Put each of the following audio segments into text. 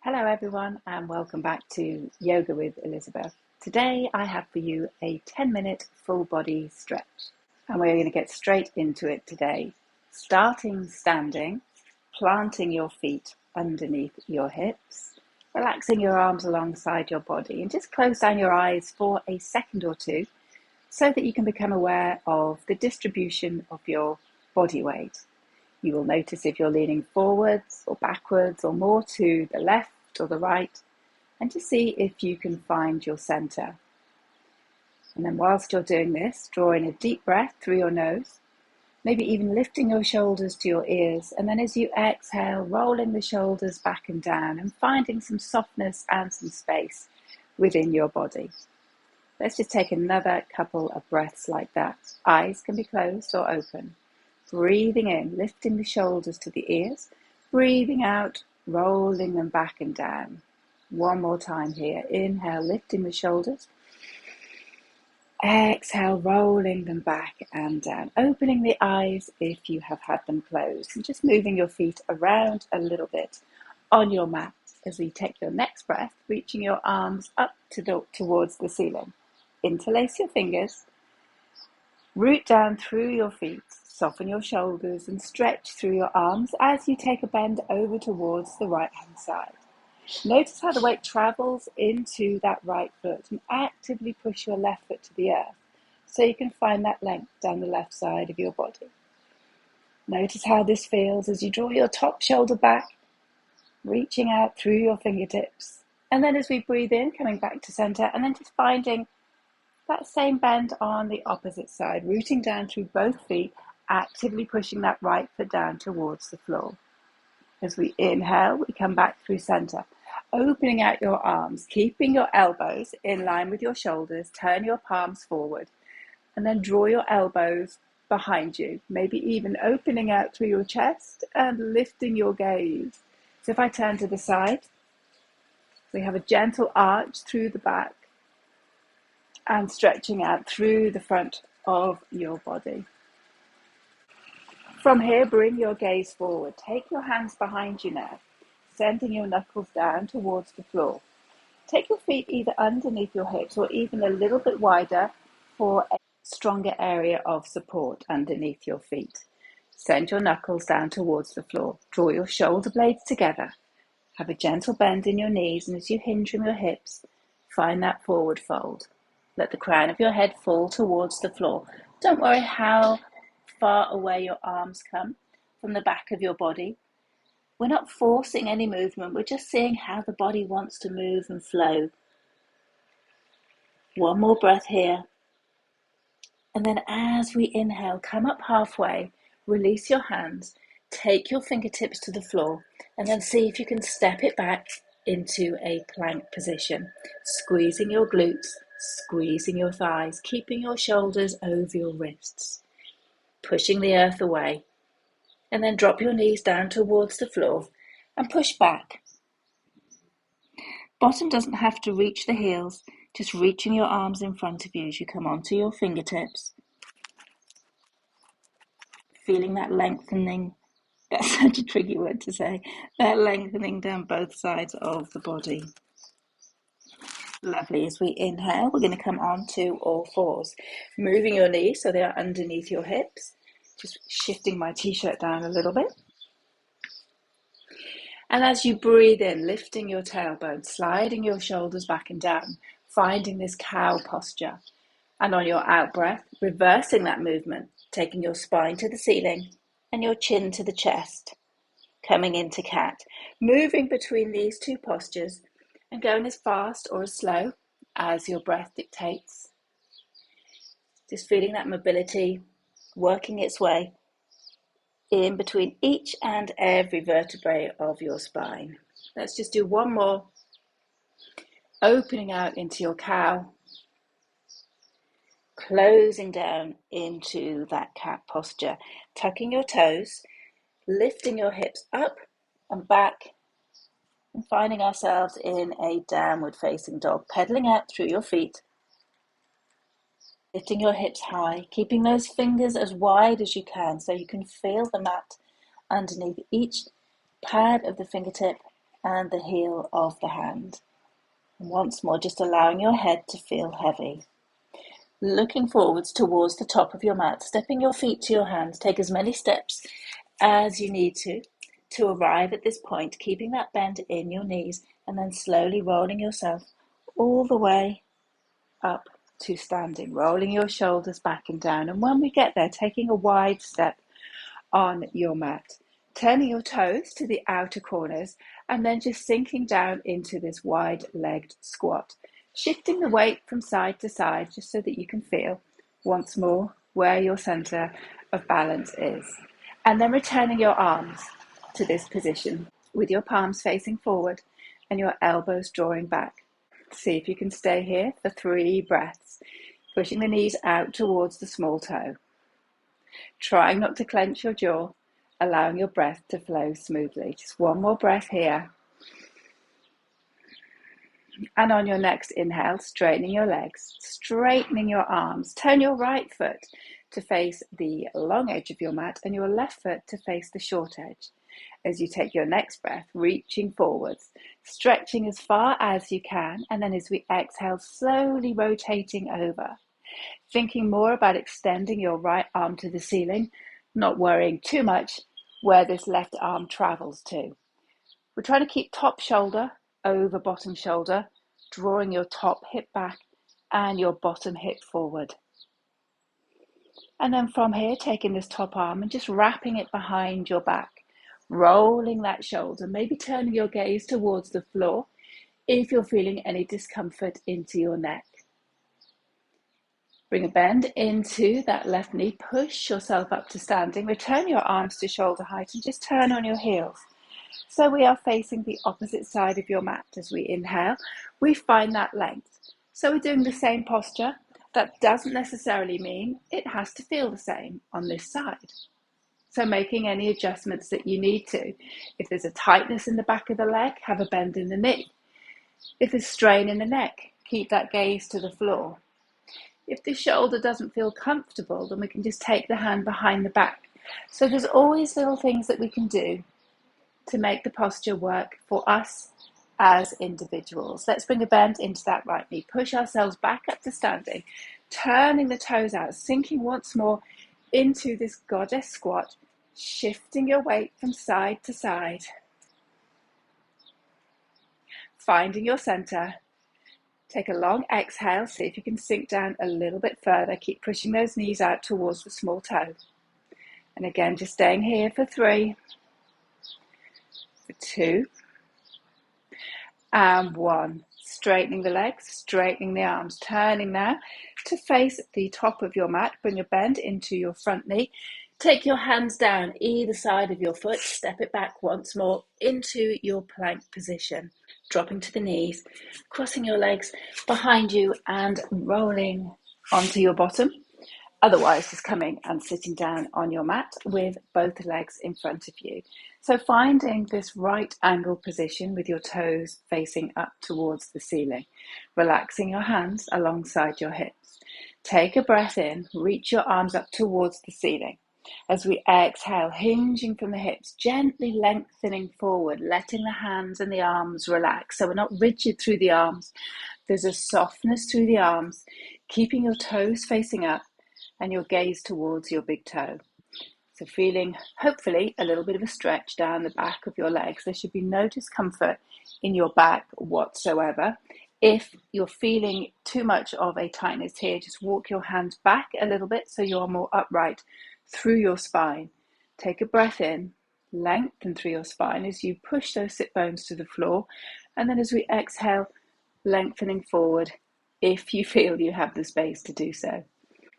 Hello everyone and welcome back to Yoga with Elizabeth. Today I have for you a 10-minute full body stretch and we're going to get straight into it today. Starting standing, planting your feet underneath your hips, relaxing your arms alongside your body and just close down your eyes for a second or two so that you can become aware of the distribution of your body weight. You will notice if you're leaning forwards or backwards or more to the left or the right, and to see if you can find your center. And then whilst you're doing this, draw in a deep breath through your nose, maybe even lifting your shoulders to your ears, and then as you exhale, rolling the shoulders back and down and finding some softness and some space within your body. Let's just take another couple of breaths like that. Eyes can be closed or open. Breathing in, lifting the shoulders to the ears, breathing out, rolling them back and down. One more time here. Inhale, lifting the shoulders. Exhale, rolling them back and down. Opening the eyes if you have had them closed. And just moving your feet around a little bit on your mat as we take your next breath, reaching your arms up towards the ceiling. Interlace your fingers. Root down through your feet, soften your shoulders and stretch through your arms as you take a bend over towards the right-hand side. Notice how the weight travels into that right foot and actively push your left foot to the earth so you can find that length down the left side of your body. Notice how this feels as you draw your top shoulder back, reaching out through your fingertips. And then as we breathe in, coming back to center and then just finding that same bend on the opposite side, rooting down through both feet, actively pushing that right foot down towards the floor. As we inhale, we come back through center, opening out your arms, keeping your elbows in line with your shoulders, turn your palms forward, and then draw your elbows behind you, maybe even opening out through your chest and lifting your gaze. So if I turn to the side, we have a gentle arch through the back, and stretching out through the front of your body. From here, bring your gaze forward. Take your hands behind you now, sending your knuckles down towards the floor. Take your feet either underneath your hips or even a little bit wider for a stronger area of support underneath your feet. Send your knuckles down towards the floor. Draw your shoulder blades together. Have a gentle bend in your knees, and as you hinge from your hips, find that forward fold. Let the crown of your head fall towards the floor. Don't worry how far away your arms come from the back of your body. We're not forcing any movement. We're just seeing how the body wants to move and flow. One more breath here. And then as we inhale, come up halfway, release your hands, take your fingertips to the floor, and then see if you can step it back into a plank position, squeezing your glutes, squeezing your thighs, keeping your shoulders over your wrists, pushing the earth away, and then drop your knees down towards the floor and push back. Bottom doesn't have to reach the heels, just reaching your arms in front of you as you come onto your fingertips. Feeling that lengthening, that's such a tricky word to say, that lengthening down both sides of the body. Lovely. As we inhale, we're going to come onto all fours, moving your knees so they are underneath your hips. Just shifting my t-shirt down a little bit. And as you breathe in, lifting your tailbone, sliding your shoulders back and down, finding this cow posture. And on your out breath, reversing that movement, taking your spine to the ceiling and your chin to the chest, coming into cat, moving between these two postures and going as fast or as slow as your breath dictates. Just feeling that mobility working its way in between each and every vertebrae of your spine. Let's just do one more. Opening out into your cow, closing down into that cat posture, tucking your toes, lifting your hips up and back, and finding ourselves in a downward facing dog, pedaling out through your feet, lifting your hips high, keeping those fingers as wide as you can so you can feel the mat underneath each pad of the fingertip and the heel of the hand. And once more, just allowing your head to feel heavy. Looking forwards towards the top of your mat, stepping your feet to your hands. Take as many steps as you need to arrive at this point, keeping that bend in your knees, and then slowly rolling yourself all the way up to standing, rolling your shoulders back and down. And when we get there, taking a wide step on your mat, turning your toes to the outer corners, and then just sinking down into this wide-legged squat, shifting the weight from side to side just so that you can feel once more where your center of balance is. And then returning your arms to this position with your palms facing forward and your elbows drawing back. See if you can stay here for 3 breaths, pushing the knees out towards the small toe. Trying not to clench your jaw, allowing your breath to flow smoothly. Just one more breath here. And on your next inhale, straightening your legs, straightening your arms. Turn your right foot to face the long edge of your mat and your left foot to face the short edge. As you take your next breath, reaching forwards, stretching as far as you can, and then as we exhale, slowly rotating over. Thinking more about extending your right arm to the ceiling, not worrying too much where this left arm travels to. We're trying to keep top shoulder over bottom shoulder, drawing your top hip back and your bottom hip forward. And then from here, taking this top arm and just wrapping it behind your back, rolling that shoulder, maybe turning your gaze towards the floor if you're feeling any discomfort into your neck. Bring a bend into that left knee, push yourself up to standing, return your arms to shoulder height and just turn on your heels. So we are facing the opposite side of your mat. As we inhale, we find that length. So we're doing the same posture. That doesn't necessarily mean it has to feel the same on this side. So making any adjustments that you need to. If there's a tightness in the back of the leg, have a bend in the knee. If there's strain in the neck, keep that gaze to the floor. If the shoulder doesn't feel comfortable, then we can just take the hand behind the back. So there's always little things that we can do to make the posture work for us as individuals. Let's bring a bend into that right knee. Push ourselves back up to standing, turning the toes out, sinking once more into this goddess squat, shifting your weight from side to side. Finding your center. Take a long exhale. See if you can sink down a little bit further. Keep pushing those knees out towards the small toe. And again, just staying here for 3, for 2, and 1. Straightening the legs, straightening the arms. Turning now to face the top of your mat. Bring a bend into your front knee. Take your hands down either side of your foot. Step it back once more into your plank position. Dropping to the knees, crossing your legs behind you and rolling onto your bottom. Otherwise, just coming and sitting down on your mat with both legs in front of you. So finding this right angle position with your toes facing up towards the ceiling. Relaxing your hands alongside your hips. Take a breath in, reach your arms up towards the ceiling. As we exhale, hinging from the hips, gently lengthening forward, letting the hands and the arms relax. So we're not rigid through the arms. There's a softness through the arms, keeping your toes facing up and your gaze towards your big toe. So feeling, hopefully, a little bit of a stretch down the back of your legs. There should be no discomfort in your back whatsoever. If you're feeling too much of a tightness here, just walk your hands back a little bit so you're more upright through your spine. Take a breath in, lengthen through your spine as you push those sit bones to the floor. And then as we exhale, lengthening forward if you feel you have the space to do so.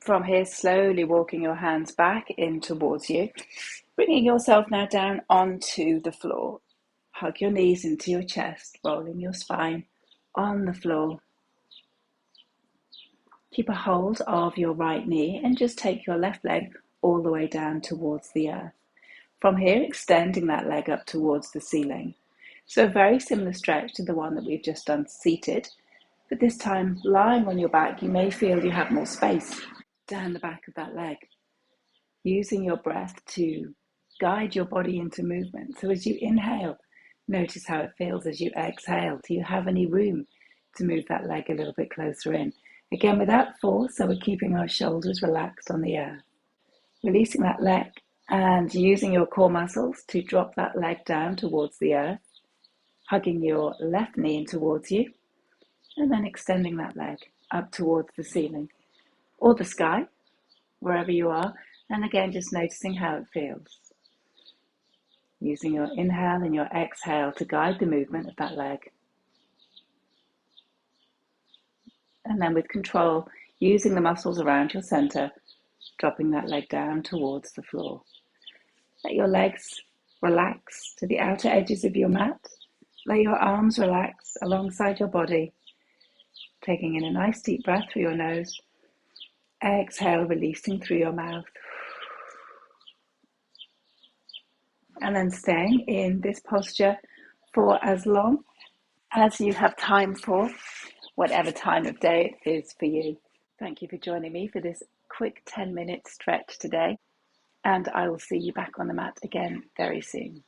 From here, slowly walking your hands back in towards you, bringing yourself now down onto the floor. Hug your knees into your chest, rolling your spine on the floor. Keep a hold of your right knee and just take your left leg all the way down towards the earth. From here, extending that leg up towards the ceiling. So a very similar stretch to the one that we've just done seated, but this time lying on your back, you may feel you have more space down the back of that leg. Using your breath to guide your body into movement. So as you inhale, Notice how it feels as you exhale. Do you have any room to move that leg a little bit closer in? Again, without force, so we're keeping our shoulders relaxed on the earth. Releasing that leg and using your core muscles to drop that leg down towards the earth, hugging your left knee in towards you, and then extending that leg up towards the ceiling or the sky, wherever you are. And again, just noticing how it feels. Using your inhale and your exhale to guide the movement of that leg. And then with control, using the muscles around your center, dropping that leg down towards the floor. Let your legs relax to the outer edges of your mat. Let your arms relax alongside your body. Taking in a nice deep breath through your nose. Exhale, releasing through your mouth. And then staying in this posture for as long as you have time for, whatever time of day it is for you. Thank you for joining me for this quick 10-minute stretch today, and I will see you back on the mat again very soon.